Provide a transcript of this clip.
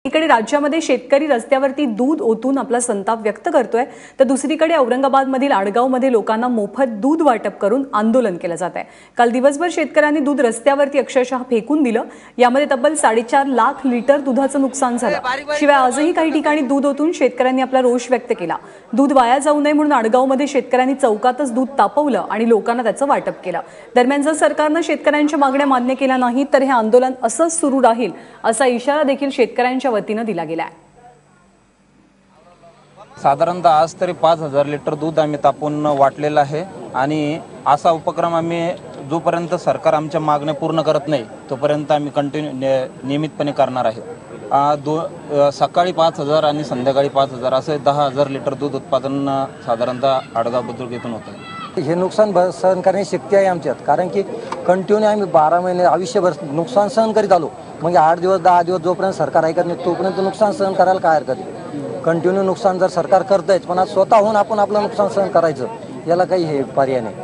एकीकडे राज्यामध्ये शेतकरी रस्त्यावरती दूध ओतून आपला संताप व्यक्त करतोय, तर दुसरीकडे औरंगाबादमधील आडगावमध्ये लोकांना मोफत दूध वाटप करून आंदोलन केलं जात आहे। काल दिवसभर शेतकऱ्यांनी दूध रस्त्यावरती अक्षरशः फेकून दिलं। यामध्ये तब्बल 4.5 लाख लिटर दुधाचं नुकसान झालं। शिवाय आजही काही ठिकाणी दूध ओतून शेतकऱ्यांनी आपला रोष व्यक्त केला। दूध वाया जाऊ नये म्हणून आडगावमध्ये शेतकऱ्यांनी चौकातच दूध तापवलं आणि लोकांना त्याचं वाटप केलं। दरम्यान जर सरकारनं शेतकऱ्यांच्या मागण्या मान्य केल्या नाहीत तर हे आंदोलन असंच सुरू राहील असा इशारा देखील शेतकऱ्यांच्या वतीने दिला गेला आहे। साधारणतः आज तरी 5000 लिटर दूध आम्ही तापून वाटलेलं आहे आणि असा उपक्रम आम्ही जोपर्यंत सरकार आमच्या मागण्या पूर्ण करत नाही तोपर्यंत आम्ही नियमितपणे करणार आहे। सकाळी 5000 आणि संध्याकाळी 5000 असे 10000 लिटर दूध उत्पादन साधारणतः आडगाव बुद्रुक येथून होतं। हे नुकसान सहन करण्याची शक्ती आहे आमच्यात, कारण की कंटिन्यू आम्ही 12 महिने आयुष्यभर नुकसान सहन करीत आलो। मग 8 दिवस 10 दिवस जोपर्यंत सरकार ऐकत नाही तोपर्यंत नुकसान सहन करायला काय हरकत आहे। कंटिन्यू नुकसान जर सरकार करतंय पण आज स्वतःहून आपण आपलं नुकसान सहन करायचं, याला काही हे पर्याय नाही।